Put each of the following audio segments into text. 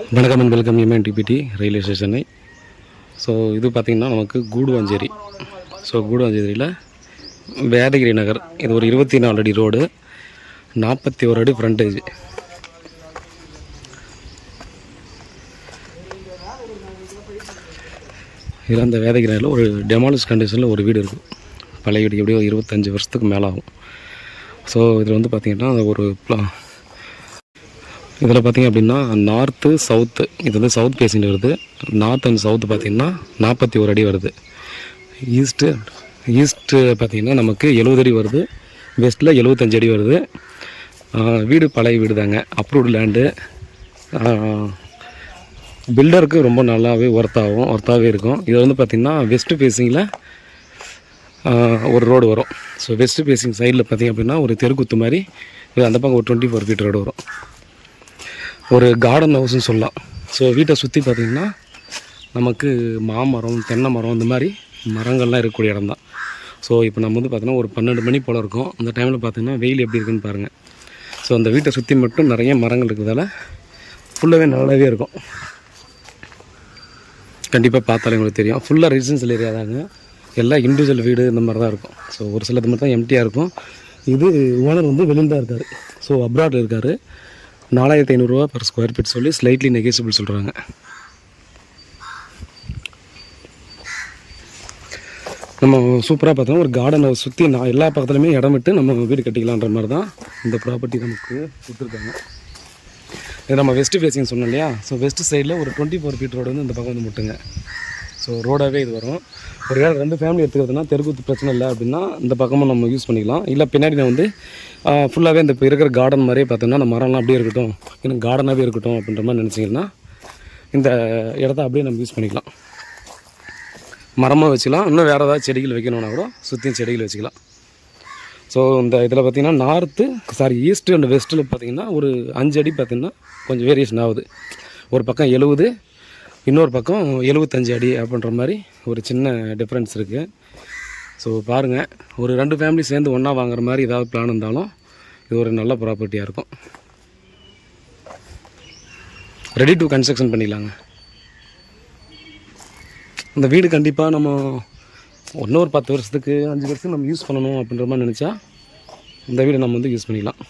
வணக்கம் and welcome MNTPT railway ஸ்டேஷனை. So இது பார்த்திங்கன்னா நமக்கு கூடுவாஞ்சேரி. ஸோ கூடுவாஞ்சேரியில் வேதகிரி நகர், இது ஒரு 24 அடி ரோடு, 41 அடி ஃப்ரண்டேஜ். இதில் அந்த வேதகிரி நகரில் ஒரு டெமாலிஷ் கண்டிஷனில் ஒரு வீடு இருக்குது. பழைய வீடு எப்படியோ 25 வருஷத்துக்கு மேலே ஆகும். ஸோ இதில் வந்து பார்த்திங்கன்னா ஒரு இதில் பார்த்திங்க அப்படின்னா நார்த்து சவுத்து, இது வந்து சவுத் பேசிங் வருது. நார்த் அண்ட் சவுத்து பார்த்திங்கன்னா 41 அடி வருது. ஈஸ்ட்டு பார்த்திங்கன்னா நமக்கு 70 அடி வருது. வெஸ்ட்டில் 75 அடி வருது. வீடு பழைய வீடு தாங்க, அப்ரூவ்டு லேண்டு. பில்டருக்கு ரொம்ப நல்லாவே ஒர்த்தாகவே இருக்கும். இது வந்து பார்த்திங்கன்னா வெஸ்ட்டு பேசிங்கில் ஒரு ரோடு வரும். ஸோ வெஸ்ட்டு பேசிங் சைடில் பார்த்திங்க அப்படின்னா ஒரு தெருக்குத்து மாதிரி, இது அந்த பக்கம் ஒரு 24 ஃபீட் ரோடு வரும். ஒரு கார்டன் ஹவுஸ்ன்னு சொல்லலாம். ஸோ வீட்டை சுற்றி பார்த்திங்கன்னா நமக்கு மாமரம், தென்னை மரம், இந்த மாதிரி மரங்கள்லாம் இருக்கக்கூடிய இடம் தான். ஸோ இப்போ நம்ம வந்து பார்த்திங்கன்னா ஒரு 12 மணி போல் இருக்கும். அந்த டைமில் பார்த்திங்கன்னா வெயில் எப்படி இருக்குன்னு பாருங்கள். ஸோ அந்த வீட்டை சுற்றி மட்டும் நிறைய மரங்கள் இருக்கிறதால ஃபுல்லாகவே நல்லாவே இருக்கும். கண்டிப்பாக பார்த்தாலே உங்களுக்கு தெரியும். ஃபுல்லாக ரெசிடென்ஷியல் ஏரியா தாங்க, எல்லாம் இண்டிவிஜுவல் வீடு இந்த மாதிரி தான் இருக்கும். ஸோ ஒரு சிலது மட்டும் தான் எம்டியாக இருக்கும். இது ஓனர் வந்து வெளியில் தான் இருக்கார். ஸோ அப்ராடில் இருக்கார். 4500 ரூபா பர் ஸ்கொயர் ஃபீட் சொல்லி ஸ்லைட்லி நெகோசியபிள் சொல்கிறாங்க. நம்ம சூப்பராக பார்த்தோம்னா ஒரு கார்டனை சுற்றி எல்லா பக்கத்துலையுமே இடம் விட்டு நம்ம வீடு கட்டிக்கலான்ற மாதிரி தான் இந்த ப்ராப்பர்ட்டி நமக்கு கொடுத்துருக்காங்க. இது நம்ம வெஸ்ட்டு ஃபேஸிங் சொன்னோம் இல்லையா. ஸோ வெஸ்ட் சைடில் ஒரு 24 ஃபீட் ரோடு வந்து இந்த பக்கம் வந்து முட்டுங்க. ஸோ ரோடாகவே இது வரும். ஒரு வேளை 2 ஃபேமிலி எடுத்துக்கிறதுனா தெருக்கூத்து பிரச்சனை இல்லை அப்படின்னா இந்த பக்கமும் நம்ம யூஸ் பண்ணிக்கலாம். இல்லை பின்னாடி நான் வந்து ஃபுல்லாகவே இந்த இப்போ இருக்கிற கார்டன் மாதிரியே பார்த்தோம்னா அந்த மரம்லாம் அப்படியே இருக்கட்டும், இன்னும் கார்டனாகவே இருக்கட்டும் அப்படின்ற மாதிரி நினச்சிங்கன்னா இந்த இடத்த அப்படியே நம்ம யூஸ் பண்ணிக்கலாம். மரமாக வச்சுக்கலாம். இன்னும் வேறு ஏதாவது செடிகள் வைக்கணுன்னா கூட சுற்றியும் செடிகள் வச்சுக்கலாம். ஸோ இந்த இதில் பார்த்திங்கன்னா ஈஸ்ட்டு அண்ட் வெஸ்ட்டில் பார்த்திங்கன்னா ஒரு 5 அடி பார்த்திங்கன்னா கொஞ்சம் வேரியேஷன் ஆகுது. ஒரு பக்கம் 70, இன்னொரு பக்கம் 75 அடி அப்படின்ற மாதிரி ஒரு சின்ன டிஃப்ரென்ஸ் இருக்குது. ஸோ பாருங்கள், ஒரு 2 ஃபேமிலி சேர்ந்து ஒன்றா வாங்குற மாதிரி ஏதாவது பிளான் இருந்தாலும் இது ஒரு நல்ல ப்ராப்பர்ட்டியாக இருக்கும். ரெடி டு கன்ஸ்ட்ரக்ஷன் பண்ணிக்கலாங்க. இந்த வீடு கண்டிப்பாக நம்ம இன்னொரு 10 வருஷத்துக்கு 5 வருஷத்துக்கு நம்ம யூஸ் பண்ணணும் அப்படின்ற மாதிரி நினச்சா இந்த வீடு நம்ம வந்து யூஸ் பண்ணிக்கலாம்.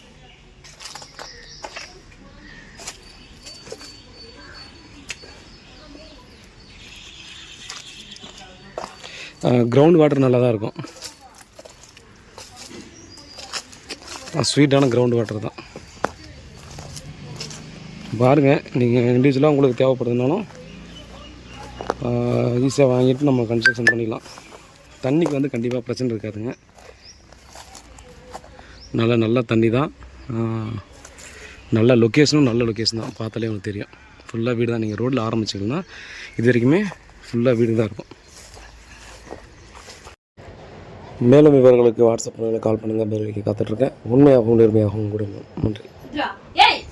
கிரவுண்ட் வாட்டர் நல்லா தான் இருக்கும். ஸ்வீட்டான கிரவுண்ட் வாட்டர் தான். பாருங்கள், நீங்கள் இண்டிவிஜுவலாக உங்களுக்கு தேவைப்படுதுனாலும் ஈஸியாக வாங்கிட்டு நம்ம கன்ஸ்ட்ரக்ஷன் பண்ணிக்கலாம். தண்ணிக்கு வந்து கண்டிப்பாக பிரச்சனை இருக்காதுங்க. நல்ல தண்ணி தான். நல்ல லொக்கேஷனும் நல்ல லொக்கேஷன் தான். பார்த்தாலே உங்களுக்கு தெரியும். ஃபுல்லாக வீடு தான். நீங்கள் ரோட்டில் ஆரம்பிச்சிங்கன்னா இது வரைக்குமே ஃபுல்லாக வீடு தான் இருக்கும். மேலும் விவரங்களுக்கு வாட்ஸ்அப் கால் பண்ணுங்கள். பதிலுக்கு காத்துட்ருக்கேன். உண்மையாகவும் நேர்மையாகவும் கூட. நன்றி.